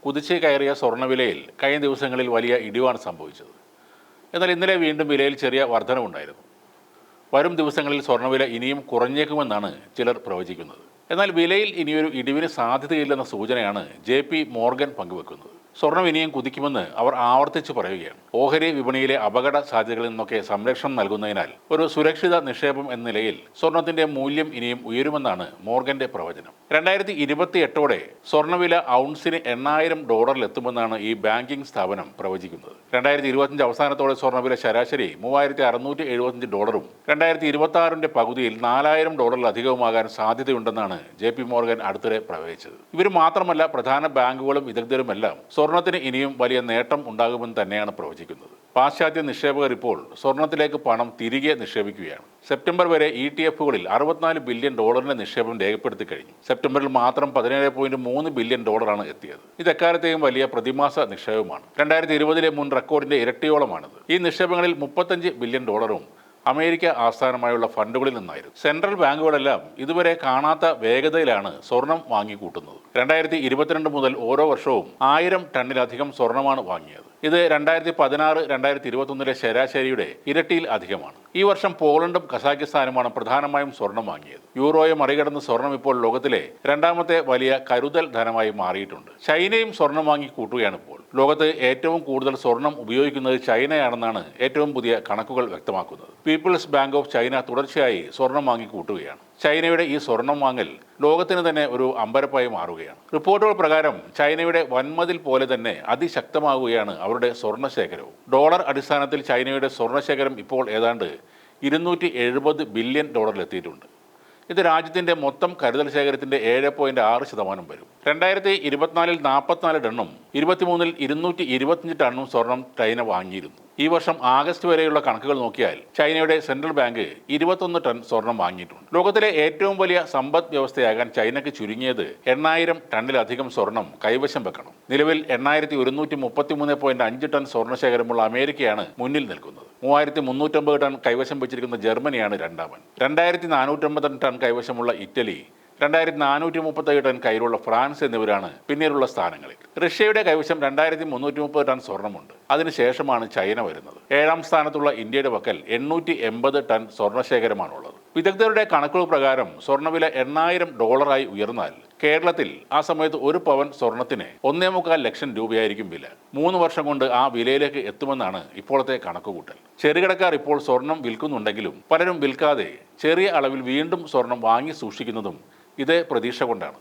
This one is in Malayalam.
കുതിച്ച് കയറിയ സ്വർണ്ണവിലയിൽ കഴിഞ്ഞ ദിവസങ്ങളിൽ വലിയ ഇടിവാണ് സംഭവിച്ചത്. എന്നാൽ ഇന്നലെ വീണ്ടും വിലയിൽ ചെറിയ വർധനവുണ്ടായിരുന്നു. വരും ദിവസങ്ങളിൽ സ്വർണ്ണവില ഇനിയും കുറഞ്ഞേക്കുമെന്നാണ് ചിലർ പ്രവചിക്കുന്നത്. എന്നാൽ വിലയിൽ ഇനിയൊരു ഇടിവിന് സാധ്യതയില്ലെന്ന സൂചനയാണ് JP മോർഗൻ പങ്കുവെക്കുന്നത്. സ്വർണം ഇനിയും കുതിക്കുമെന്ന് അവർ ആവർത്തിച്ച് പറയുകയാണ്. ഓഹരി വിപണിയിലെ അപകട സാധ്യതകളിൽ നിന്നൊക്കെ സംരക്ഷണം നൽകുന്നതിനാൽ ഒരു സുരക്ഷിത നിക്ഷേപം എന്ന നിലയിൽ സ്വർണത്തിന്റെ മൂല്യം ഇനിയും ഉയരുമെന്നാണ് മോർഗന്റെ പ്രവചനം. 2028ഓടെ സ്വർണ്ണവില ഔൺസിന് $8,000 ഈ ബാങ്കിംഗ് സ്ഥാപനം പ്രവചിക്കുന്നത്. 2025 അവസാനത്തോടെ സ്വർണ്ണവില ശരാശരി $3,675 2026 പകുതിയിൽ $4,000 സാധ്യതയുണ്ടെന്നാണ് JP മോർഗൻ അടുത്തിടെ പ്രവചിച്ചത്. ഇവർ മാത്രമല്ല, പ്രധാന ബാങ്കുകളും വിദഗ്ധരുമെല്ലാം സ്വർണത്തിന് ഇനിയും വലിയ നേട്ടം ഉണ്ടാകുമെന്ന് തന്നെയാണ് പ്രവചിക്കുന്നത്. പാശ്ചാത്യ നിക്ഷേപകർ ഇപ്പോൾ സ്വർണത്തിലേക്ക് പണം തിരികെ നിക്ഷേപിക്കുകയാണ്. സെപ്റ്റംബർ വരെ ETF-കളിൽ $64 ബില്യൺ നിക്ഷേപം രേഖപ്പെടുത്തി കഴിഞ്ഞു. സെപ്റ്റംബറിൽ മാത്രം $17.3 ബില്യൺ എത്തിയത്. ഇത് എക്കാലത്തെയും വലിയ പ്രതിമാസ നിക്ഷേപമാണ്. 2020 മുൻ റെക്കോർഡിന്റെ ഇരട്ടിയോളമാണിത്. ഈ നിക്ഷേപങ്ങളിൽ $35 ബില്യൺ അമേരിക്ക ആസ്ഥാനമായുള്ള ഫണ്ടുകളിൽ നിന്നായിരുന്നു. സെൻട്രൽ ബാങ്കുകളെല്ലാം ഇതുവരെ കാണാത്ത വേഗതയിലാണ് സ്വർണം വാങ്ങിക്കൂട്ടുന്നത്. 2022 മുതൽ ഓരോ വർഷവും 1000 ടണ്ണിലധികം സ്വർണമാണ് വാങ്ങിയത്. ഇത് 2016-2021 ശരാശരിയുടെ ഇരട്ടിയിൽ അധികമാണ്. ഈ വർഷം പോളണ്ടും കസാഖിസ്ഥാനുമാണ് പ്രധാനമായും സ്വർണം വാങ്ങിയത്. യൂറോയെ മറികടന്ന് സ്വർണം ഇപ്പോൾ ലോകത്തിലെ രണ്ടാമത്തെ വലിയ കരുതൽ ധനമായി മാറിയിട്ടുണ്ട്. ചൈനയും സ്വർണം വാങ്ങി കൂട്ടുകയാണ് ഇപ്പോൾ. ലോകത്ത് ഏറ്റവും കൂടുതൽ സ്വർണം ഉപയോഗിക്കുന്നത് ചൈനയാണെന്നാണ് ഏറ്റവും പുതിയ കണക്കുകൾ വ്യക്തമാക്കുന്നത്. പീപ്പിൾസ് ബാങ്ക് ഓഫ് ചൈന തുടർച്ചയായി സ്വർണം വാങ്ങി കൂട്ടുകയാണ്. ചൈനയുടെ ഈ സ്വർണം വാങ്ങൽ ലോകത്തിന് തന്നെ ഒരു അമ്പരപ്പായി മാറുകയാണ്. റിപ്പോർട്ടുകൾ പ്രകാരം ചൈനയുടെ വൻമതിൽ പോലെ തന്നെ അതിശക്തമാകുകയാണ് അവരുടെ സ്വർണ്ണശേഖരവും. ഡോളർ അടിസ്ഥാനത്തിൽ ചൈനയുടെ സ്വർണ്ണശേഖരം ഇപ്പോൾ ഏതാണ്ട് $270 ബില്യൺ എത്തിയിട്ടുണ്ട്. ഇത് രാജ്യത്തിന്റെ മൊത്തം കരുതൽ ശേഖരത്തിന്റെ 7.6% വരും. 2024 44 ടണ്ണും 2023 225 ടണ്ണും സ്വർണം ചൈന വാങ്ങിയിരുന്നു. ഈ വർഷം ആഗസ്റ്റ് വരെയുള്ള കണക്കുകൾ നോക്കിയാൽ ചൈനയുടെ സെൻട്രൽ ബാങ്ക് 21 ടൺ സ്വർണം വാങ്ങിയിട്ടുണ്ട്. ലോകത്തിലെ ഏറ്റവും വലിയ സമ്പദ് വ്യവസ്ഥയാകാൻ ചൈനയ്ക്ക് ചുരുങ്ങിയത് 8,000 ടണ്ണിലധികം സ്വർണം കൈവശം വെക്കണം. നിലവിൽ 8,133.5 ടൺ സ്വർണ്ണശേഖരമുള്ള അമേരിക്കയാണ് മുന്നിൽ നിൽക്കുന്നത്. 3,350 ടൺ കൈവശം വെച്ചിരിക്കുന്ന ജർമ്മനിയാണ് രണ്ടാമൻ. 2,450 ടൺ കൈവശമുള്ള ഇറ്റലി, 2,437 ടൺ കയ്യിലുള്ള ഫ്രാൻസ് എന്നിവരാണ് പിന്നീടുള്ള സ്ഥാനങ്ങളിൽ. റഷ്യയുടെ കൈവശം 2,330 ടൺ സ്വർണ്ണമുണ്ട്. അതിനുശേഷമാണ് ചൈന വരുന്നത്. 7ാം സ്ഥാനത്തുള്ള ഇന്ത്യയുടെ പക്കൽ 880 ടൺ സ്വർണ്ണശേഖരമാണുള്ളത്. വിദഗ്ധരുടെ കണക്കുകൾ പ്രകാരം സ്വർണ്ണവില $8,000 ഉയർന്നാൽ കേരളത്തിൽ ആ സമയത്ത് ഒരു പവൻ സ്വർണത്തിന് 1.25 ലക്ഷം രൂപയായിരിക്കും വില. 3 വർഷം കൊണ്ട് ആ വിലയിലേക്ക് എത്തുമെന്നാണ് ഇപ്പോഴത്തെ കണക്കുകൂട്ടൽ. ചെറുകിടക്കാർ ഇപ്പോൾ സ്വർണം വിൽക്കുന്നുണ്ടെങ്കിലും പലരും വിൽക്കാതെ ചെറിയ അളവിൽ വീണ്ടും സ്വർണം വാങ്ങി സൂക്ഷിക്കുന്നതും ഇതേ പ്രതീക്ഷ കൊണ്ടാണ്.